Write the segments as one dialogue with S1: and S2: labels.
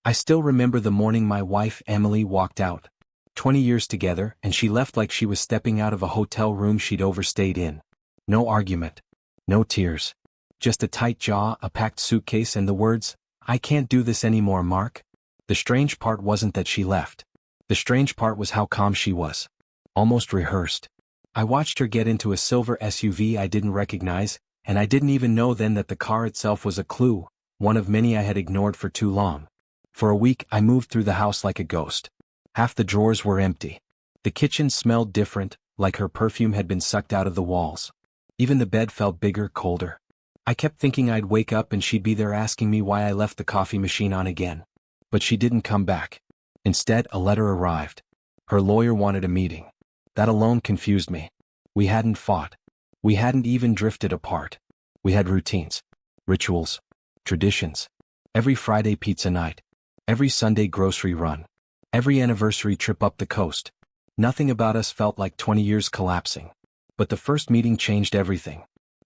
S1: I still remember the morning my wife Emily walked out. 20 years together, and she left like she was stepping out of a hotel room she'd overstayed in. No argument. No tears. Just a tight jaw, a packed suitcase, and the words, "I can't do this anymore, Mark." The strange part wasn't that she left. The strange part was how calm she was. Almost rehearsed. I watched her get into a silver SUV I didn't recognize, and I didn't even know then that the car itself was a clue, one of many I had ignored for too long. For a week I moved through the house like a ghost. Half the drawers were empty. The kitchen smelled different, like her perfume had been sucked out of the walls. Even the bed felt bigger, colder. I kept thinking I'd wake up and she'd be there asking me why I left the coffee machine on again. But she didn't come back. Instead, a letter arrived. Her lawyer wanted a meeting. That alone confused me. We hadn't fought. We hadn't even drifted apart. We had routines, rituals, traditions. Every Friday pizza night. Every Sunday grocery run. Every anniversary trip up the coast. Nothing about us felt like 20 years collapsing. But the first meeting changed everything.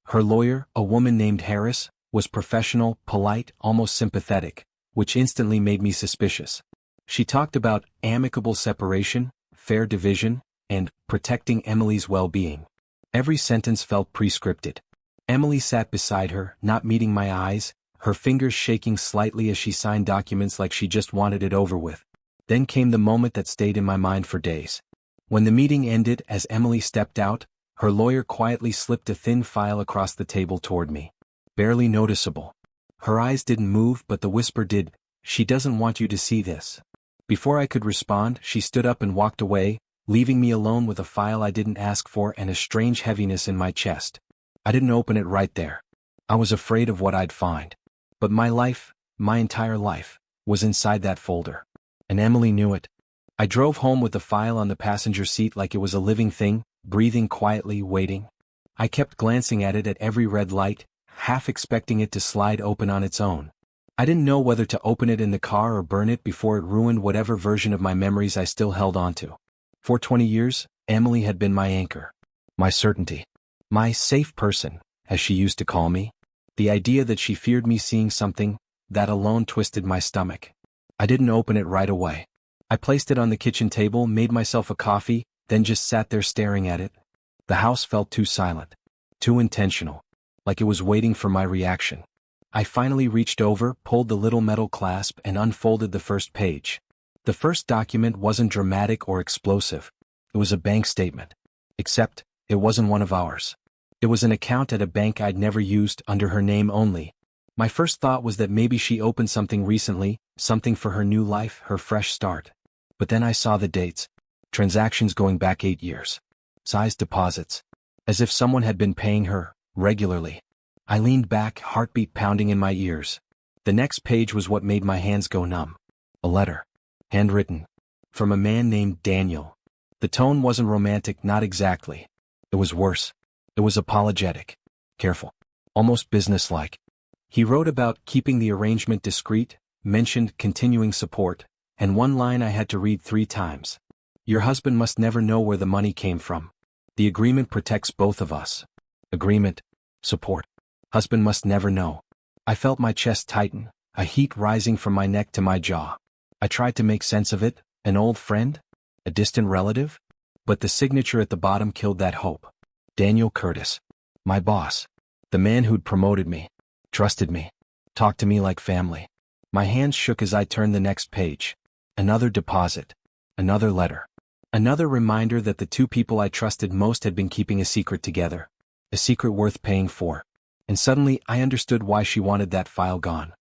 S1: Her lawyer, a woman named Harris, was professional, polite, almost sympathetic, which instantly made me suspicious. She talked about amicable separation, fair division, and protecting Emily's well-being. Every sentence felt pre-scripted. Emily sat beside her, not meeting my eyes, her fingers shaking slightly as she signed documents like she just wanted it over with. Then came the moment that stayed in my mind for days. When the meeting ended, as Emily stepped out, her lawyer quietly slipped a thin file across the table toward me. Barely noticeable. Her eyes didn't move, but the whisper did, "She doesn't want you to see this." Before I could respond, she stood up and walked away, leaving me alone with a file I didn't ask for and a strange heaviness in my chest. I didn't open it right there. I was afraid of what I'd find. But my life, my entire life, was inside that folder. And Emily knew it. I drove home with the file on the passenger seat like it was a living thing, breathing quietly, waiting. I kept glancing at it at every red light, half expecting it to slide open on its own. I didn't know whether to open it in the car or burn it before it ruined whatever version of my memories I still held onto. For 20 years, Emily had been my anchor. My certainty. My safe person, as she used to call me. The idea that she feared me seeing something, that alone twisted my stomach. I didn't open it right away. I placed it on the kitchen table, made myself a coffee, then just sat there staring at it. The house felt too silent. Too intentional. Like it was waiting for my reaction. I finally reached over, pulled the little metal clasp, and unfolded the first page. The first document wasn't dramatic or explosive. It was a bank statement. Except, it wasn't one of ours. It was an account at a bank I'd never used, under her name only. My first thought was that maybe she opened something recently, something for her new life, her fresh start. But then I saw the dates. Transactions going back 8 years. Sized deposits. As if someone had been paying her, regularly. I leaned back, heartbeat pounding in my ears. The next page was what made my hands go numb. A letter. Handwritten. From a man named Daniel. The tone wasn't romantic, not exactly. It was worse. It was apologetic. Careful. Almost businesslike. He wrote about keeping the arrangement discreet, mentioned continuing support, and one line I had to read 3 times. Your husband must never know where the money came from. The agreement protects both of us. Agreement. Support. Husband must never know. I felt my chest tighten, a heat rising from my neck to my jaw. I tried to make sense of it. An old friend? A distant relative? But the signature at the bottom killed that hope. Daniel Curtis. My boss. The man who'd promoted me. Trusted me. Talked to me like family. My hands shook as I turned the next page. Another deposit. Another letter. Another reminder that the 2 people I trusted most had been keeping a secret together. A secret worth paying for. And suddenly I understood why she wanted that file gone.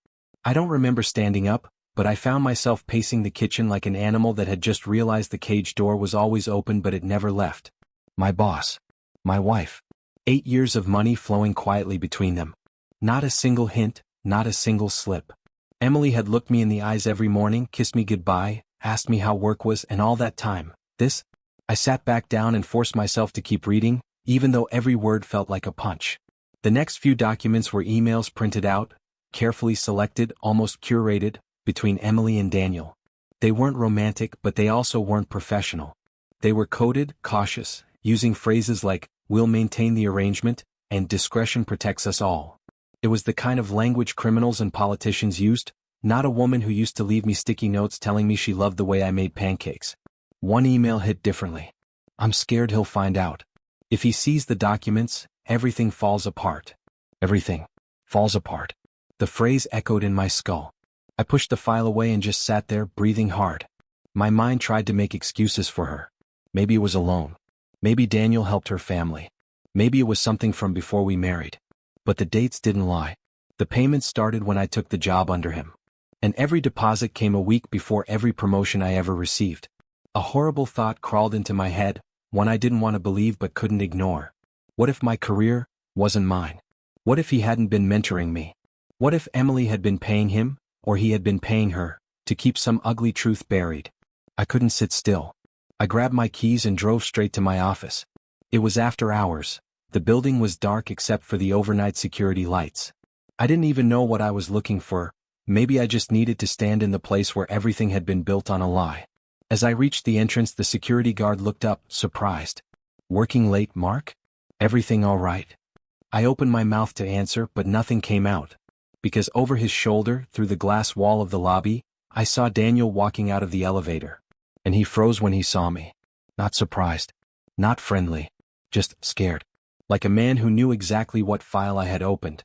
S1: I don't remember standing up, but I found myself pacing the kitchen like an animal that had just realized the cage door was always open but it never left. My boss. My wife. 8 years of money flowing quietly between them. Not a single hint, not a single slip. Emily had looked me in the eyes every morning, kissed me goodbye, asked me how work was, and all that time. This? I sat back down and forced myself to keep reading, even though every word felt like a punch. The next few documents were emails printed out, carefully selected, almost curated, between Emily and Daniel. They weren't romantic, but they also weren't professional. They were coded, cautious, using phrases like, "We'll maintain the arrangement," and "discretion protects us all." It was the kind of language criminals and politicians used, Not a woman who used to leave me sticky notes telling me she loved the way I made pancakes. One email hit differently. I'm scared he'll find out. If he sees the documents, everything falls apart. Everything falls apart. The phrase echoed in my skull. I pushed the file away and just sat there, breathing hard. My mind tried to make excuses for her. Maybe it was a loan. Maybe Daniel helped her family. Maybe it was something from before we married. But the dates didn't lie. The payments started when I took the job under him. And every deposit came a week before every promotion I ever received. A horrible thought crawled into my head, one I didn't want to believe but couldn't ignore. What if my career wasn't mine? What if he hadn't been mentoring me? What if Emily had been paying him, or he had been paying her, to keep some ugly truth buried? I couldn't sit still. I grabbed my keys and drove straight to my office. It was after hours. The building was dark except for the overnight security lights. I didn't even know what I was looking for. Maybe I just needed to stand in the place where everything had been built on a lie. As I reached the entrance, the security guard looked up, surprised. "Working late, Mark? Everything all right?" I opened my mouth to answer, but nothing came out. Because over his shoulder, through the glass wall of the lobby, I saw Daniel walking out of the elevator. And he froze when he saw me. Not surprised. Not friendly. Just scared. Like a man who knew exactly what file I had opened.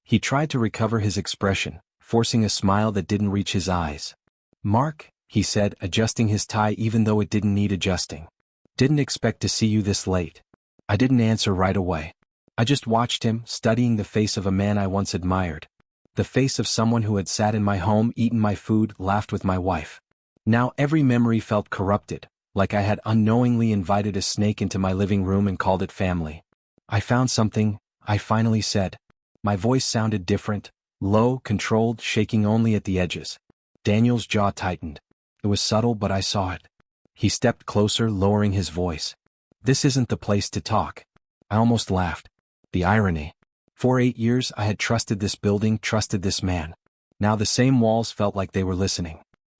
S1: He tried to recover his expression, forcing a smile that didn't reach his eyes. "Mark," he said, adjusting his tie even though it didn't need adjusting. "Didn't expect to see you this late." I didn't answer right away. I just watched him, studying the face of a man I once admired. The face of someone who had sat in my home, eaten my food, laughed with my wife. Now every memory felt corrupted, like I had unknowingly invited a snake into my living room and called it family. "I found something," I finally said. My voice sounded different, low, controlled, shaking only at the edges. Daniel's jaw tightened. It was subtle, but I saw it. He stepped closer, lowering his voice. "This isn't the place to talk." I almost laughed. The irony. For 8 years I had trusted this building, trusted this man. Now the same walls felt like they were listening.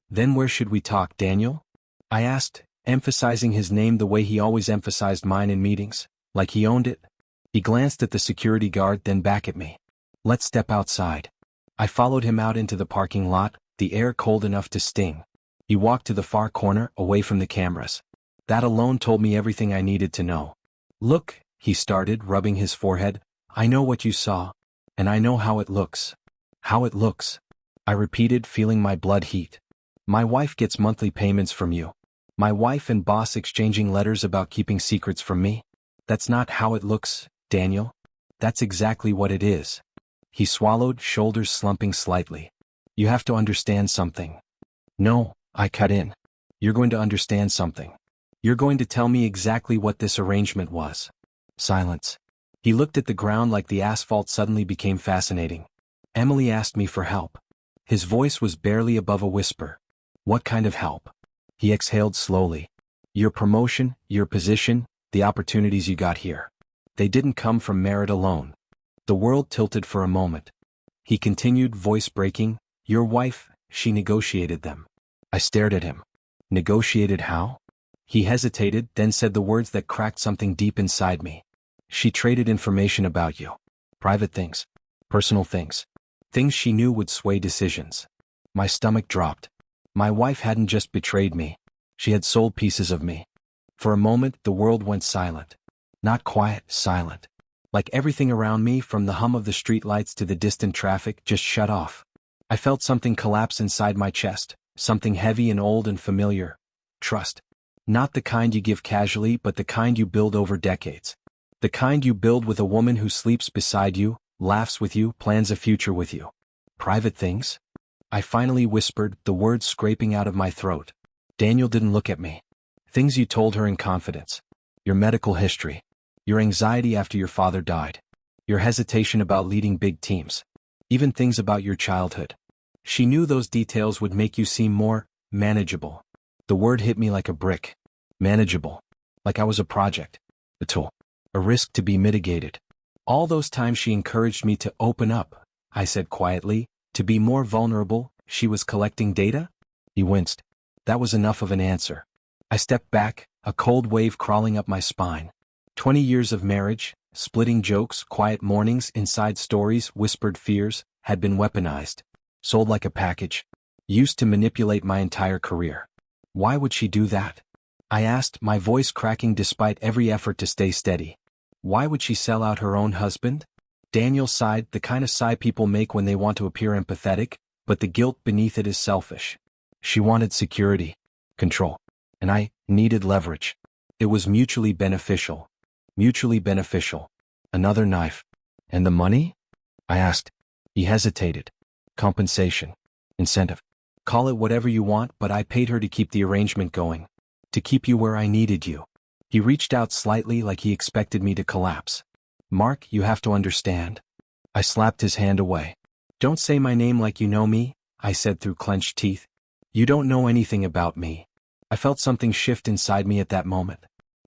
S1: "Then where should we talk, Daniel?" I asked, emphasizing his name the way he always emphasized mine in meetings, like he owned it. He glanced at the security guard, then back at me. "Let's step outside." I followed him out into the parking lot, the air cold enough to sting. He walked to the far corner, away from the cameras. That alone told me everything I needed to know. "Look," he started, rubbing his forehead, "I know what you saw. And I know how it looks." "How it looks?" I repeated, feeling my blood heat. "My wife gets monthly payments from you. My wife and boss exchanging letters about keeping secrets from me. That's not how it looks, Daniel. That's exactly what it is." He swallowed, shoulders slumping slightly. "You have to understand something." "No," I cut in. "You're going to understand something. You're going to tell me exactly what this arrangement was." Silence. He looked at the ground like the asphalt suddenly became fascinating. "Emily asked me for help." His voice was barely above a whisper. "What kind of help?" He exhaled slowly. "Your promotion, your position, the opportunities you got here. They didn't come from merit alone." The world tilted for a moment. He continued, voice breaking, "Your wife, she negotiated them." I stared at him. "Negotiated how?" He hesitated, then said the words that cracked something deep inside me. "She traded information about you. Private things. Personal things. Things she knew would sway decisions." My stomach dropped. My wife hadn't just betrayed me. She had sold pieces of me. For a moment, the world went silent. Not quiet, silent. Like everything around me, from the hum of the streetlights to the distant traffic, just shut off. I felt something collapse inside my chest, something heavy and old and familiar. Trust. Not the kind you give casually, but the kind you build over decades. The kind you build with a woman who sleeps beside you, laughs with you, plans a future with you. "Private things?" I finally whispered, the words scraping out of my throat. Daniel didn't look at me. "Things you told her in confidence. Your medical history. Your anxiety after your father died. Your hesitation about leading big teams. Even things about your childhood. She knew those details would make you seem more manageable." The word hit me like a brick. Manageable. Like I was a project. A tool. A risk to be mitigated. "All those times she encouraged me to open up," I said quietly, "to be more vulnerable, she was collecting data?" He winced. That was enough of an answer. I stepped back, a cold wave crawling up my spine. 20 years of marriage, splitting jokes, quiet mornings, inside stories, whispered fears, had been weaponized. sold like a package, used to manipulate my entire career. Why would she do that? I asked, my voice cracking despite every effort to stay steady. Why would she sell out her own husband? Daniel sighed, the kind of sigh people make when they want to appear empathetic, but the guilt beneath it is selfish. She wanted security, control, and I needed leverage. It was mutually beneficial. Mutually beneficial. Another knife. And the money? I asked. He hesitated. Compensation. Incentive. Call it whatever you want, but I paid her to keep the arrangement going. To keep you where I needed you. He reached out slightly like he expected me to collapse. Mark, you have to understand. I slapped his hand away. Don't say my name like you know me, I said through clenched teeth. You don't know anything about me. I felt something shift inside me at that moment.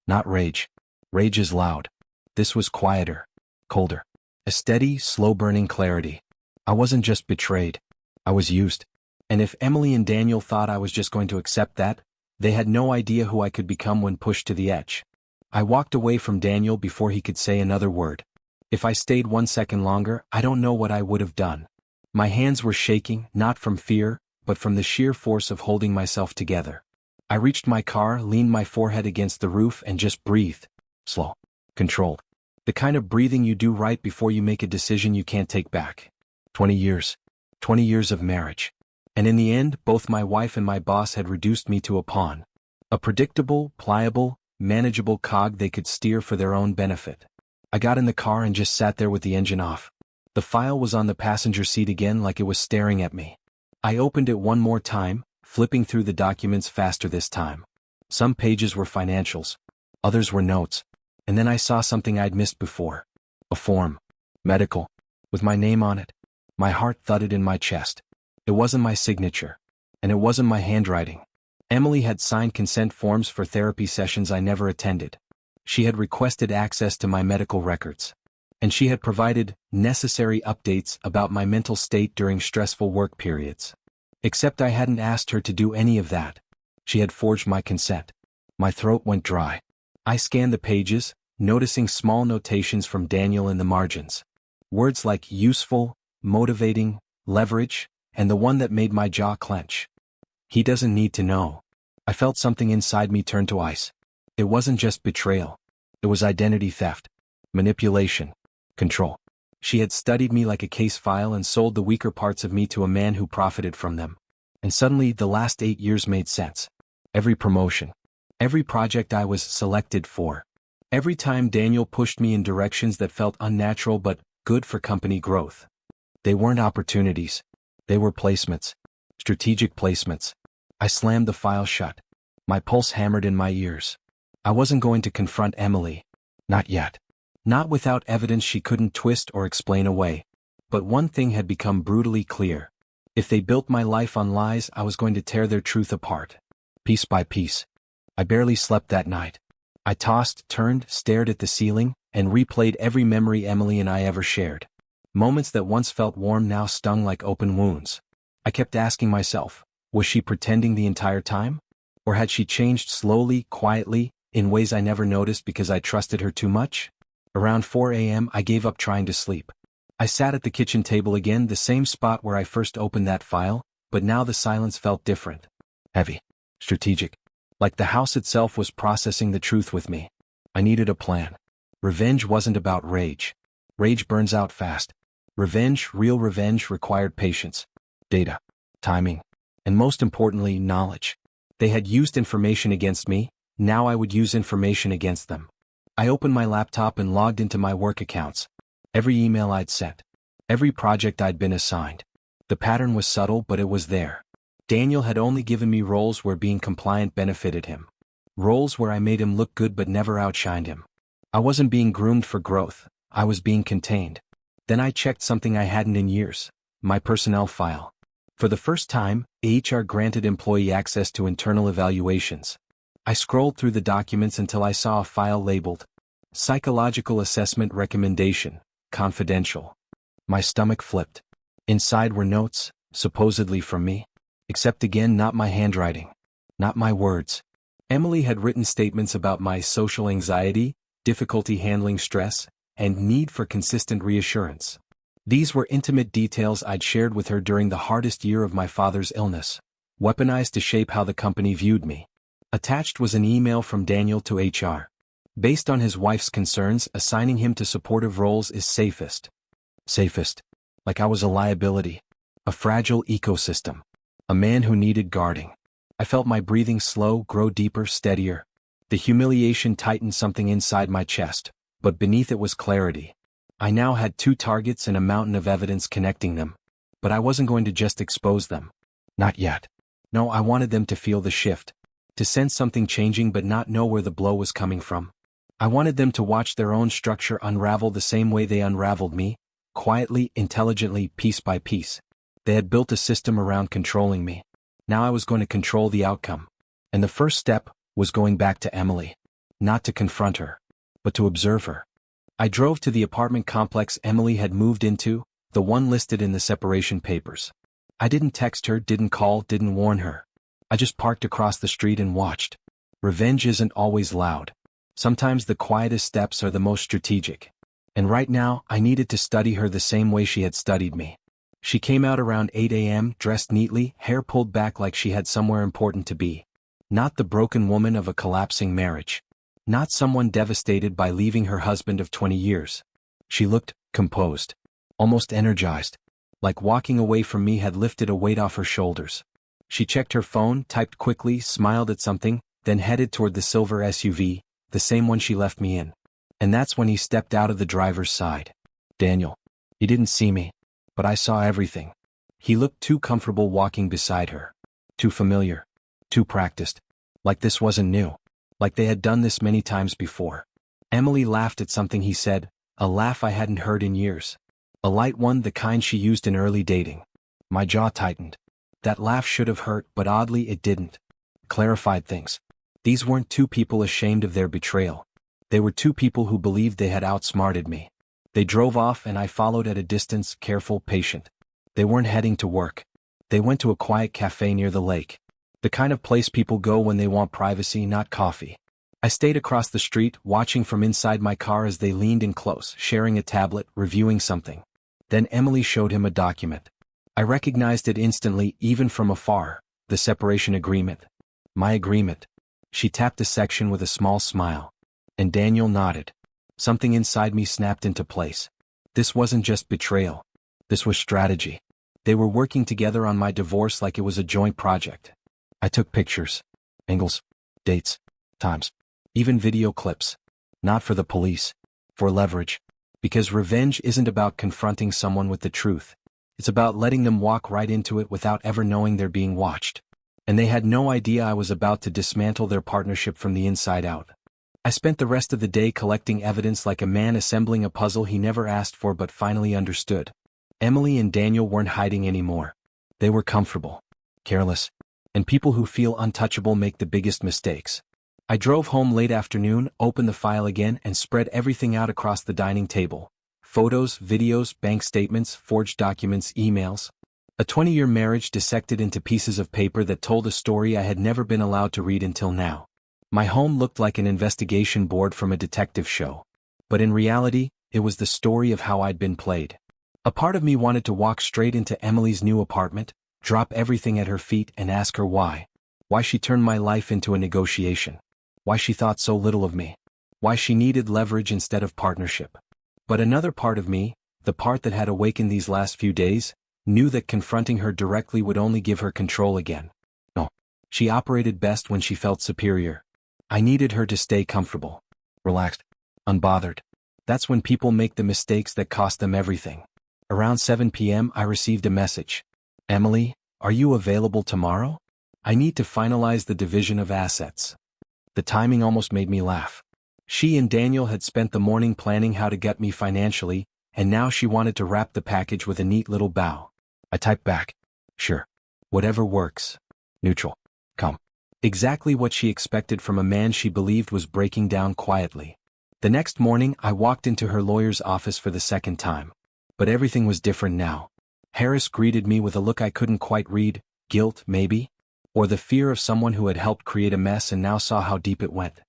S1: Not rage. Rage is loud. This was quieter. Colder. A steady, slow-burning clarity. I wasn't just betrayed. I was used. And if Emily and Daniel thought I was just going to accept that, they had no idea who I could become when pushed to the edge. I walked away from Daniel before he could say another word. If I stayed 1 second longer, I don't know what I would have done. My hands were shaking, not from fear, but from the sheer force of holding myself together. I reached my car, leaned my forehead against the roof, and just breathed. Slow. Controlled. The kind of breathing you do right before you make a decision you can't take back. 20 years. 20 years of marriage. And in the end, both my wife and my boss had reduced me to a pawn. A predictable, pliable, manageable cog they could steer for their own benefit. I got in the car and just sat there with the engine off. The file was on the passenger seat again like it was staring at me. I opened it one more time, flipping through the documents faster this time. Some pages were financials. Others were notes. And then I saw something I'd missed before. A form. Medical. With my name on it. My heart thudded in my chest. It wasn't my signature. And it wasn't my handwriting. Emily had signed consent forms for therapy sessions I never attended. She had requested access to my medical records. And she had provided necessary updates about my mental state during stressful work periods. Except I hadn't asked her to do any of that. She had forged my consent. My throat went dry. I scanned the pages, noticing small notations from Daniel in the margins. Words like useful, motivating, leverage, and the one that made my jaw clench. He doesn't need to know. I felt something inside me turn to ice. It wasn't just betrayal. It was identity theft, manipulation, control. She had studied me like a case file and sold the weaker parts of me to a man who profited from them. And suddenly the last 8 years made sense. Every promotion. Every project I was selected for. Every time Daniel pushed me in directions that felt unnatural but good for company growth. They weren't opportunities. They were placements. Strategic placements. I slammed the file shut. My pulse hammered in my ears. I wasn't going to confront Emily. Not yet. Not without evidence she couldn't twist or explain away. But one thing had become brutally clear. If they built my life on lies, I was going to tear their truth apart. Piece by piece. I barely slept that night. I tossed, turned, stared at the ceiling, and replayed every memory Emily and I ever shared. Moments that once felt warm now stung like open wounds. I kept asking myself, was she pretending the entire time? Or had she changed slowly, quietly, in ways I never noticed because I trusted her too much? Around 4 a.m. I gave up trying to sleep. I sat at the kitchen table again, the same spot where I first opened that file, but now the silence felt different. Heavy. Strategic. Like the house itself was processing the truth with me. I needed a plan. Revenge wasn't about rage. Rage burns out fast. Revenge, real revenge, required patience, data, timing, and most importantly, knowledge. They had used information against me, now I would use information against them. I opened my laptop and logged into my work accounts. Every email I'd sent. Every project I'd been assigned. The pattern was subtle, but it was there. Daniel had only given me roles where being compliant benefited him. Roles where I made him look good but never outshined him. I wasn't being groomed for growth, I was being contained. Then I checked something I hadn't in years, my personnel file. For the first time, HR granted employee access to internal evaluations. I scrolled through the documents until I saw a file labeled Psychological Assessment Recommendation, Confidential. My stomach flipped. Inside were notes, supposedly from me. Except again not my handwriting. Not my words. Emily had written statements about my social anxiety, difficulty handling stress, and need for consistent reassurance. These were intimate details I'd shared with her during the hardest year of my father's illness, weaponized to shape how the company viewed me. Attached was an email from Daniel to HR. Based on his wife's concerns, assigning him to supportive roles is safest. Safest. Like I was a liability. A fragile ecosystem. A man who needed guarding. I felt my breathing slow, grow deeper, steadier. The humiliation tightened something inside my chest, but beneath it was clarity. I now had 2 targets and a mountain of evidence connecting them. But I wasn't going to just expose them. Not yet. No, I wanted them to feel the shift. To sense something changing but not know where the blow was coming from. I wanted them to watch their own structure unravel the same way they unraveled me, quietly, intelligently, piece by piece. They had built a system around controlling me. Now I was going to control the outcome. And the first step was going back to Emily. Not to confront her, but to observe her. I drove to the apartment complex Emily had moved into, the one listed in the separation papers. I didn't text her, didn't call, didn't warn her. I just parked across the street and watched. Revenge isn't always loud. Sometimes the quietest steps are the most strategic. And right now, I needed to study her the same way she had studied me. She came out around 8 a.m., dressed neatly, hair pulled back like she had somewhere important to be. Not the broken woman of a collapsing marriage. Not someone devastated by leaving her husband of 20 years. She looked composed. Almost energized. Like walking away from me had lifted a weight off her shoulders. She checked her phone, typed quickly, smiled at something, then headed toward the silver SUV, the same one she left me in. And that's when he stepped out of the driver's side. Daniel. He didn't see me. But I saw everything. He looked too comfortable walking beside her. Too familiar. Too practiced. Like this wasn't new. Like they had done this many times before. Emily laughed at something he said, a laugh I hadn't heard in years. A light one, the kind she used in early dating. My jaw tightened. That laugh should have hurt, but oddly it didn't. Clarified things. These weren't 2 people ashamed of their betrayal. They were 2 people who believed they had outsmarted me. They drove off and I followed at a distance, careful, patient. They weren't heading to work. They went to a quiet cafe near the lake. The kind of place people go when they want privacy, not coffee. I stayed across the street, watching from inside my car as they leaned in close, sharing a tablet, reviewing something. Then Emily showed him a document. I recognized it instantly, even from afar, the separation agreement. My agreement. She tapped a section with a small smile. And Daniel nodded. Something inside me snapped into place. This wasn't just betrayal. This was strategy. They were working together on my divorce like it was a joint project. I took pictures. Angles. Dates. Times. Even video clips. Not for the police. For leverage. Because revenge isn't about confronting someone with the truth. It's about letting them walk right into it without ever knowing they're being watched. And they had no idea I was about to dismantle their partnership from the inside out. I spent the rest of the day collecting evidence like a man assembling a puzzle he never asked for but finally understood. Emily and Daniel weren't hiding anymore. They were comfortable. Careless. And people who feel untouchable make the biggest mistakes. I drove home late afternoon, opened the file again and spread everything out across the dining table. Photos, videos, bank statements, forged documents, emails. A 20-year marriage dissected into pieces of paper that told a story I had never been allowed to read until now. My home looked like an investigation board from a detective show. But in reality, it was the story of how I'd been played. A part of me wanted to walk straight into Emily's new apartment, drop everything at her feet and ask her why. Why she turned my life into a negotiation. Why she thought so little of me. Why she needed leverage instead of partnership. But another part of me, the part that had awakened these last few days, knew that confronting her directly would only give her control again. No. She operated best when she felt superior. I needed her to stay comfortable. Relaxed. Unbothered. That's when people make the mistakes that cost them everything. Around 7 p.m. I received a message. Emily, are you available tomorrow? I need to finalize the division of assets. The timing almost made me laugh. She and Daniel had spent the morning planning how to get me financially, and now she wanted to wrap the package with a neat little bow. I typed back. Sure. Whatever works. Neutral. Come. Exactly what she expected from a man she believed was breaking down quietly. The next morning I walked into her lawyer's office for the second time. But everything was different now. Harris greeted me with a look I couldn't quite read, guilt, maybe? Or the fear of someone who had helped create a mess and now saw how deep it went.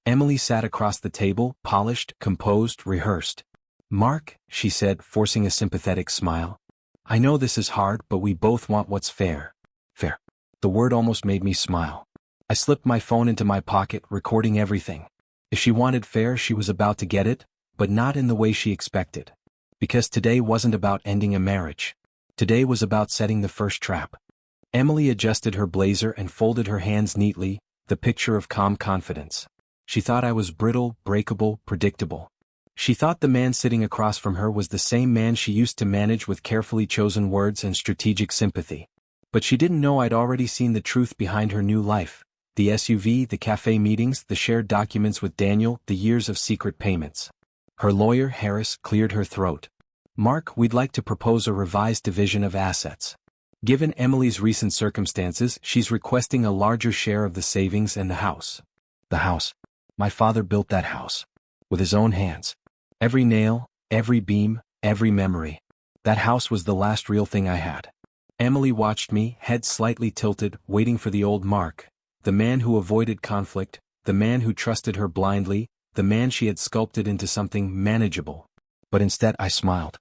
S1: Emily sat across the table, polished, composed, rehearsed. Mark, she said, forcing a sympathetic smile. I know this is hard, but we both want what's fair. Fair. The word almost made me smile. I slipped my phone into my pocket, recording everything. If she wanted fair, she was about to get it, but not in the way she expected. Because today wasn't about ending a marriage. Today was about setting the first trap. Emily adjusted her blazer and folded her hands neatly, the picture of calm confidence. She thought I was brittle, breakable, predictable. She thought the man sitting across from her was the same man she used to manage with carefully chosen words and strategic sympathy. But she didn't know I'd already seen the truth behind her new life. The SUV, the cafe meetings, the shared documents with Daniel, the years of secret payments. Her lawyer, Harris, cleared her throat. Mark, we'd like to propose a revised division of assets. Given Emily's recent circumstances, she's requesting a larger share of the savings and the house. The house. My father built that house. With his own hands. Every nail, every beam, every memory. That house was the last real thing I had. Emily watched me, head slightly tilted, waiting for the old Mark. The man who avoided conflict, the man who trusted her blindly, the man she had sculpted into something manageable. But instead I smiled.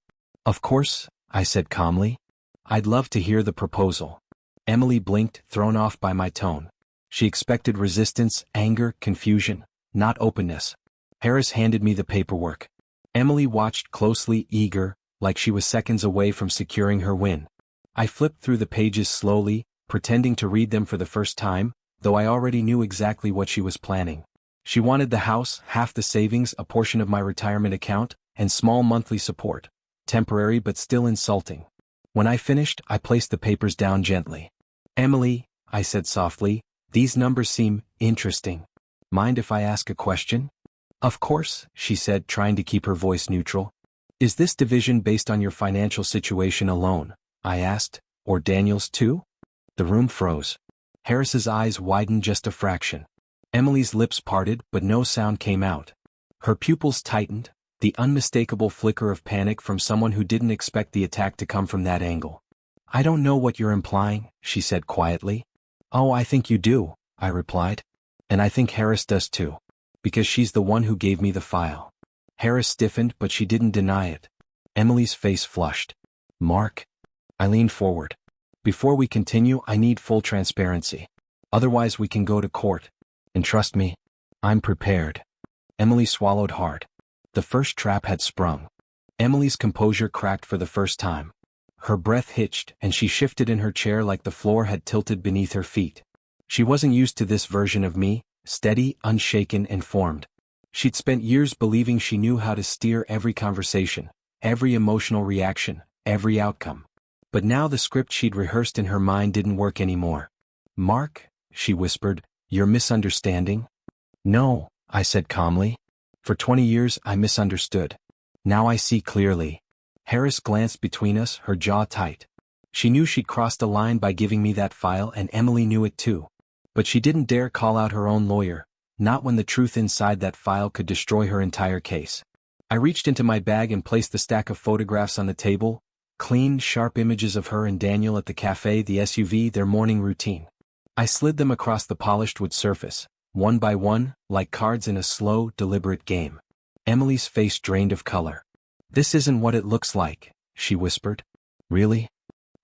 S1: Of course, I said calmly. I'd love to hear the proposal. Emily blinked, thrown off by my tone. She expected resistance, anger, confusion, not openness. Harris handed me the paperwork. Emily watched closely, eager, like she was seconds away from securing her win. I flipped through the pages slowly, pretending to read them for the first time, though I already knew exactly what she was planning. She wanted the house, half the savings, a portion of my retirement account, and small monthly support. Temporary but still insulting. When I finished, I placed the papers down gently. Emily, I said softly, these numbers seem interesting. Mind if I ask a question? Of course, she said, trying to keep her voice neutral. Is this division based on your financial situation alone? I asked, or Daniel's too? The room froze. Harris's eyes widened just a fraction. Emily's lips parted, but no sound came out. Her pupils tightened, the unmistakable flicker of panic from someone who didn't expect the attack to come from that angle. I don't know what you're implying, she said quietly. Oh, I think you do, I replied. And I think Harris does too. Because she's the one who gave me the file. Harris stiffened, but she didn't deny it. Emily's face flushed. Mark? I leaned forward. Before we continue, I need full transparency. Otherwise we can go to court. And trust me, I'm prepared. Emily swallowed hard. The first trap had sprung. Emily's composure cracked for the first time. Her breath hitched, and she shifted in her chair like the floor had tilted beneath her feet. She wasn't used to this version of me, steady, unshaken, informed. She'd spent years believing she knew how to steer every conversation, every emotional reaction, every outcome. But now the script she'd rehearsed in her mind didn't work anymore. Mark, she whispered, you're misunderstanding? No, I said calmly. For 20 years I misunderstood. Now I see clearly. Harris glanced between us, her jaw tight. She knew she'd crossed a line by giving me that file, and Emily knew it too. But she didn't dare call out her own lawyer, not when the truth inside that file could destroy her entire case. I reached into my bag and placed the stack of photographs on the table, clean, sharp images of her and Daniel at the cafe, the SUV, their morning routine. I slid them across the polished wood surface, one by one, like cards in a slow, deliberate game. Emily's face drained of color. This isn't what it looks like, she whispered. Really?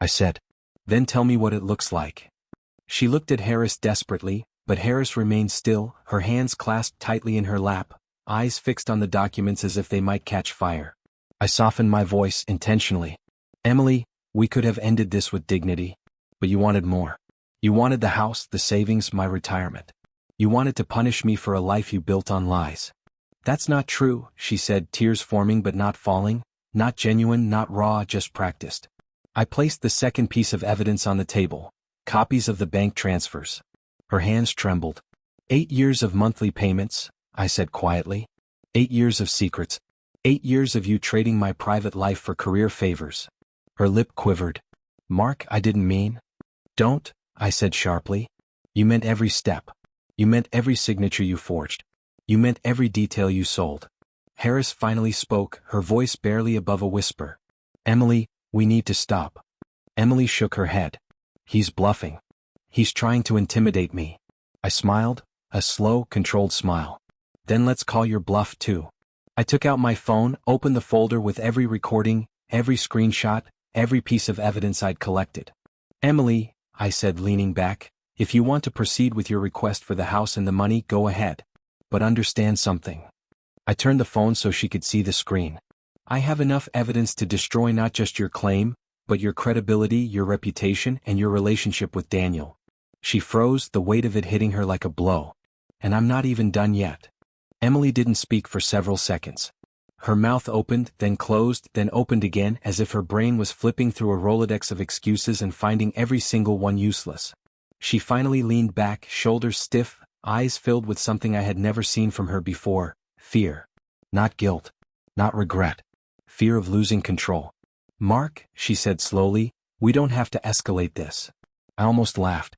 S1: I said. Then tell me what it looks like. She looked at Harris desperately, but Harris remained still, her hands clasped tightly in her lap, eyes fixed on the documents as if they might catch fire. I softened my voice intentionally. Emily, we could have ended this with dignity. But you wanted more. You wanted the house, the savings, my retirement. You wanted to punish me for a life you built on lies. That's not true, she said, tears forming but not falling, not genuine, not raw, just practiced. I placed the second piece of evidence on the table, copies of the bank transfers. Her hands trembled. 8 years of monthly payments, I said quietly. 8 years of secrets. 8 years of you trading my private life for career favors. Her lip quivered. Mark, I didn't mean. Don't, I said sharply. You meant every step. You meant every signature you forged. You meant every detail you sold. Harris finally spoke, her voice barely above a whisper. Emily, we need to stop. Emily shook her head. He's bluffing. He's trying to intimidate me. I smiled, a slow, controlled smile. Then let's call your bluff too. I took out my phone, opened the folder with every recording, every screenshot, every piece of evidence I'd collected. Emily, I said leaning back, if you want to proceed with your request for the house and the money, go ahead. But understand something. I turned the phone so she could see the screen. I have enough evidence to destroy not just your claim, but your credibility, your reputation, and your relationship with Daniel. She froze, the weight of it hitting her like a blow. And I'm not even done yet. Emily didn't speak for several seconds. Her mouth opened, then closed, then opened again, as if her brain was flipping through a Rolodex of excuses and finding every single one useless. She finally leaned back, shoulders stiff, eyes filled with something I had never seen from her before: fear. Not guilt. Not regret. Fear of losing control. Mark, she said slowly, we don't have to escalate this. I almost laughed.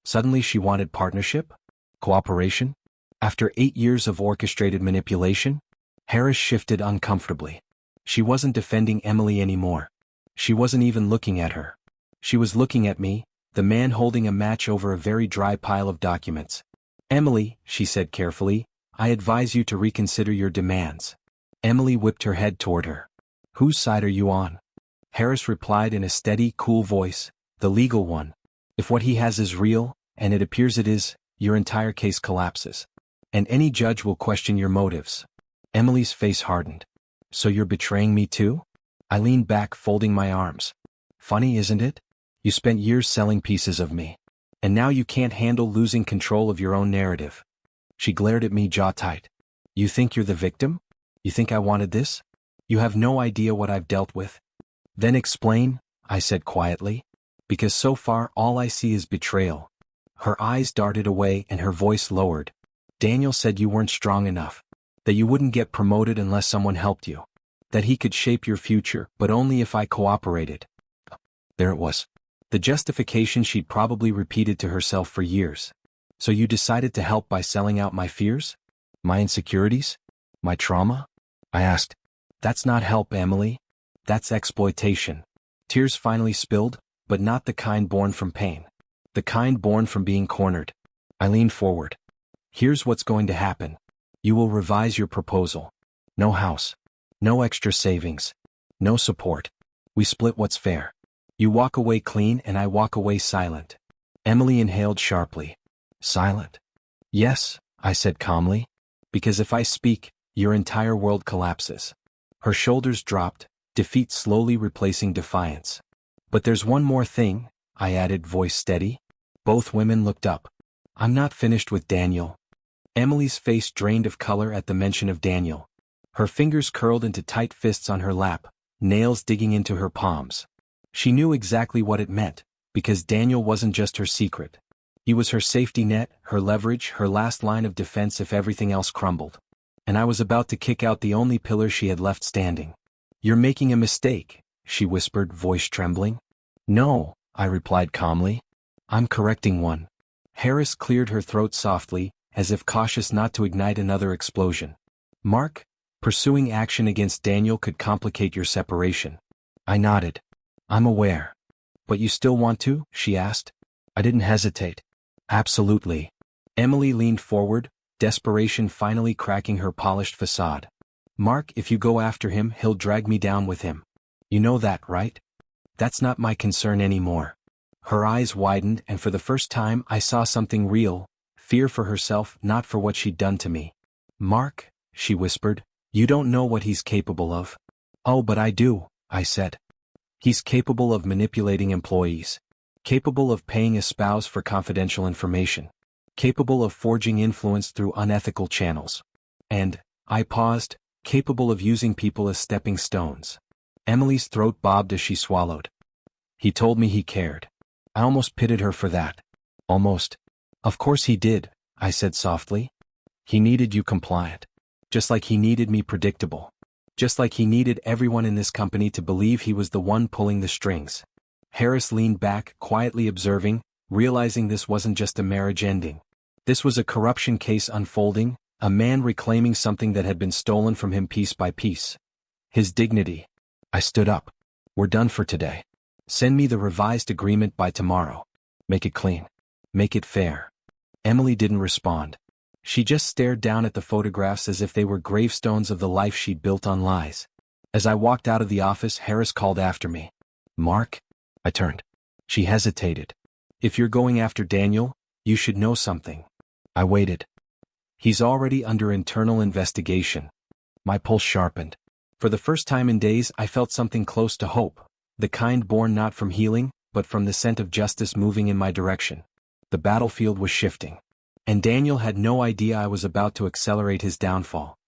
S1: Suddenly she wanted partnership? Cooperation? After 8 years of orchestrated manipulation? Harris shifted uncomfortably. She wasn't defending Emily anymore. She wasn't even looking at her. She was looking at me, the man holding a match over a very dry pile of documents. Emily, she said carefully, I advise you to reconsider your demands. Emily whipped her head toward her. Whose side are you on? Harris replied in a steady, cool voice, the legal one. If what he has is real, and it appears it is, your entire case collapses. And any judge will question your motives. Emily's face hardened. So you're betraying me too? I leaned back, folding my arms. Funny, isn't it? You spent years selling pieces of me. And now you can't handle losing control of your own narrative. She glared at me, jaw tight. You think you're the victim? You think I wanted this? You have no idea what I've dealt with. Then explain, I said quietly. Because so far all I see is betrayal. Her eyes darted away and her voice lowered. Daniel said you weren't strong enough. That you wouldn't get promoted unless someone helped you. That he could shape your future, but only if I cooperated. There it was. The justification she'd probably repeated to herself for years. So you decided to help by selling out my fears? My insecurities? My trauma? I asked. That's not help, Emily. That's exploitation. Tears finally spilled, but not the kind born from pain. The kind born from being cornered. I leaned forward. Here's what's going to happen. You will revise your proposal. No house. No extra savings. No support. We split what's fair. You walk away clean and I walk away silent. Emily inhaled sharply. Silent? Yes, I said calmly. Because if I speak, your entire world collapses. Her shoulders dropped, defeat slowly replacing defiance. But there's one more thing, I added, voice steady. Both women looked up. I'm not finished with Daniel. Emily's face drained of color at the mention of Daniel. Her fingers curled into tight fists on her lap, nails digging into her palms. She knew exactly what it meant, because Daniel wasn't just her secret. He was her safety net, her leverage, her last line of defense if everything else crumbled. And I was about to kick out the only pillar she had left standing. You're making a mistake, she whispered, voice trembling. No, I replied calmly. I'm correcting one. Harris cleared her throat softly, as if cautious not to ignite another explosion. Mark, pursuing action against Daniel could complicate your separation. I nodded. I'm aware. But you still want to? She asked. I didn't hesitate. Absolutely. Emily leaned forward, desperation finally cracking her polished facade. Mark, if you go after him, he'll drag me down with him. You know that, right? That's not my concern anymore. Her eyes widened, and for the first time I saw something real, fear for herself, not for what she'd done to me. Mark, she whispered, you don't know what he's capable of. Oh, but I do, I said. He's capable of manipulating employees. Capable of paying a spouse for confidential information. Capable of forging influence through unethical channels. And, I paused, capable of using people as stepping stones. Emily's throat bobbed as she swallowed. He told me he cared. I almost pitied her for that. Almost. Of course he did, I said softly. He needed you compliant. Just like he needed me predictable. Just like he needed everyone in this company to believe he was the one pulling the strings. Harris leaned back, quietly observing, realizing this wasn't just a marriage ending. This was a corruption case unfolding, a man reclaiming something that had been stolen from him piece by piece. His dignity. I stood up. We're done for today. Send me the revised agreement by tomorrow. Make it clean. Make it fair. Emily didn't respond. She just stared down at the photographs as if they were gravestones of the life she'd built on lies. As I walked out of the office, Harris called after me. "Mark?" I turned. She hesitated. "If you're going after Daniel, you should know something." I waited. "He's already under internal investigation." My pulse sharpened. For the first time in days, I felt something close to hope, the kind born not from healing, but from the scent of justice moving in my direction. The battlefield was shifting. And Daniel had no idea I was about to accelerate his downfall.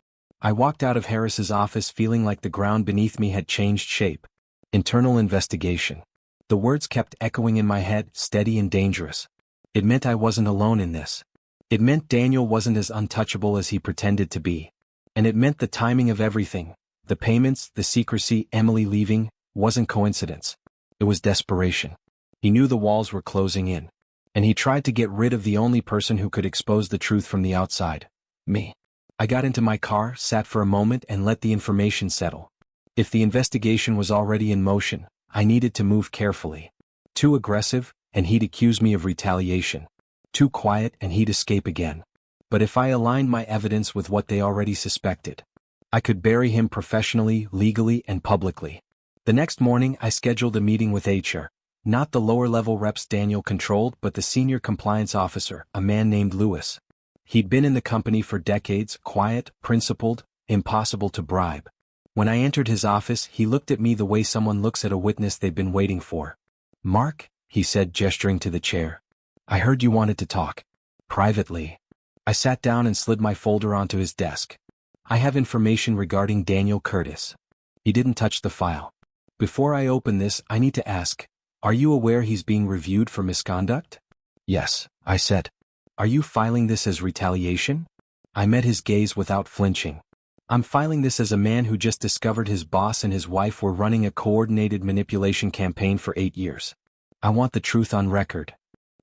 S1: I walked out of Harris's office feeling like the ground beneath me had changed shape. Internal investigation. The words kept echoing in my head, steady and dangerous. It meant I wasn't alone in this. It meant Daniel wasn't as untouchable as he pretended to be. And it meant the timing of everything, the payments, the secrecy, Emily leaving, wasn't coincidence. It was desperation. He knew the walls were closing in. And he tried to get rid of the only person who could expose the truth from the outside. Me. I got into my car, sat for a moment and let the information settle. If the investigation was already in motion, I needed to move carefully. Too aggressive, and he'd accuse me of retaliation. Too quiet, and he'd escape again. But if I aligned my evidence with what they already suspected, I could bury him professionally, legally, and publicly. The next morning I scheduled a meeting with HR. Not the lower-level reps Daniel controlled, but the senior compliance officer, a man named Lewis. He'd been in the company for decades, quiet, principled, impossible to bribe. When I entered his office, he looked at me the way someone looks at a witness they've been waiting for. "Mark," he said, gesturing to the chair. "I heard you wanted to talk. Privately." I sat down and slid my folder onto his desk. "I have information regarding Daniel Curtis." He didn't touch the file. "Before I open this, I need to ask, are you aware he's being reviewed for misconduct?" "Yes," I said. "Are you filing this as retaliation?" I met his gaze without flinching. "I'm filing this as a man who just discovered his boss and his wife were running a coordinated manipulation campaign for 8 years. I want the truth on record."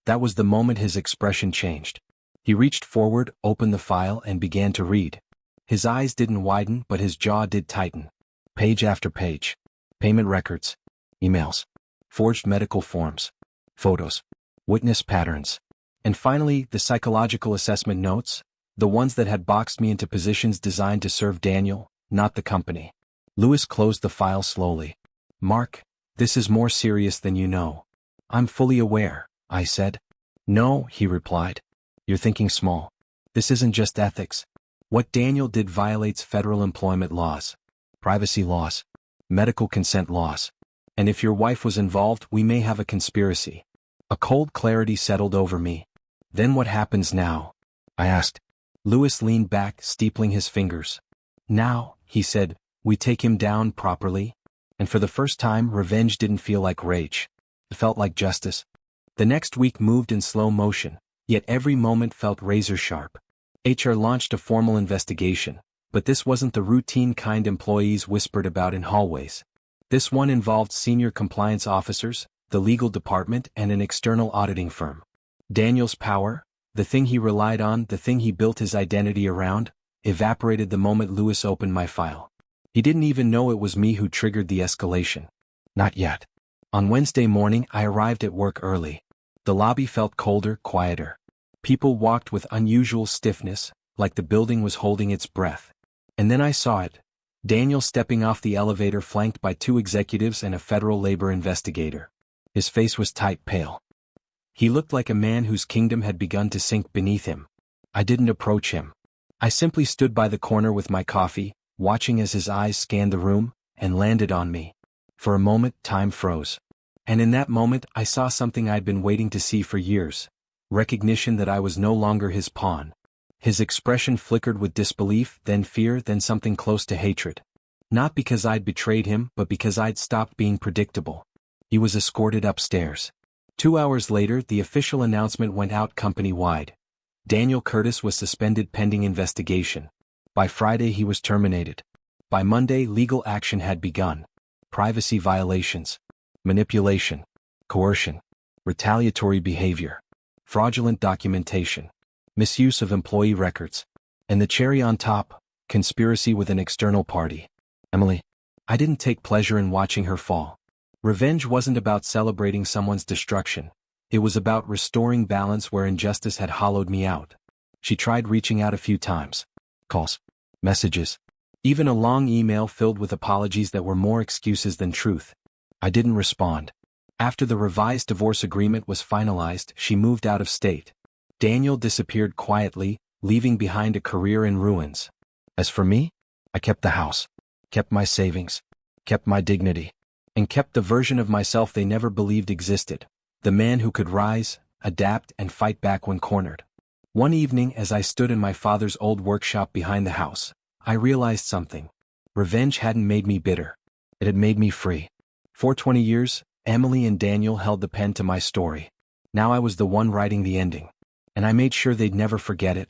S1: That was the moment his expression changed. He reached forward, opened the file, and began to read. His eyes didn't widen, but his jaw did tighten. Page after page. Payment records. Emails. Forged medical forms. Photos. Witness patterns. And finally, the psychological assessment notes, the ones that had boxed me into positions designed to serve Daniel, not the company. Lewis closed the file slowly. "Mark, this is more serious than you know." "I'm fully aware," I said. "No," he replied. "You're thinking small. This isn't just ethics. What Daniel did violates federal employment laws, privacy laws, medical consent laws. And if your wife was involved, we may have a conspiracy." A cold clarity settled over me. "Then what happens now?" I asked. Lewis leaned back, steepling his fingers. "Now," he said, "we take him down properly." And for the first time, revenge didn't feel like rage. It felt like justice. The next week moved in slow motion, yet every moment felt razor-sharp. HR launched a formal investigation, but this wasn't the routine kind employees whispered about in hallways. This one involved senior compliance officers, the legal department, and an external auditing firm. Daniel's power, the thing he relied on, the thing he built his identity around, evaporated the moment Lewis opened my file. He didn't even know it was me who triggered the escalation. Not yet. On Wednesday morning, I arrived at work early. The lobby felt colder, quieter. People walked with unusual stiffness, like the building was holding its breath. And then I saw it. Daniel stepping off the elevator flanked by 2 executives and a federal labor investigator. His face was tight, pale. He looked like a man whose kingdom had begun to sink beneath him. I didn't approach him. I simply stood by the corner with my coffee, watching as his eyes scanned the room, and landed on me. For a moment, time froze. And in that moment, I saw something I'd been waiting to see for years. Recognition that I was no longer his pawn. His expression flickered with disbelief, then fear, then something close to hatred. Not because I'd betrayed him, but because I'd stopped being predictable. He was escorted upstairs. 2 hours later, the official announcement went out company-wide. Daniel Curtis was suspended pending investigation. By Friday, he was terminated. By Monday, legal action had begun. Privacy violations. Manipulation. Coercion. Retaliatory behavior. Fraudulent documentation. Misuse of employee records. And the cherry on top, conspiracy with an external party. Emily. I didn't take pleasure in watching her fall. Revenge wasn't about celebrating someone's destruction. It was about restoring balance where injustice had hollowed me out. She tried reaching out a few times. Calls. Messages. Even a long email filled with apologies that were more excuses than truth. I didn't respond. After the revised divorce agreement was finalized, she moved out of state. Daniel disappeared quietly, leaving behind a career in ruins. As for me, I kept the house, kept my savings, kept my dignity, and kept the version of myself they never believed existed. The man who could rise, adapt, and fight back when cornered. One evening, as I stood in my father's old workshop behind the house, I realized something. Revenge hadn't made me bitter. It had made me free. For 20 years, Emily and Daniel held the pen to my story. Now I was the one writing the ending. And I made sure they'd never forget it,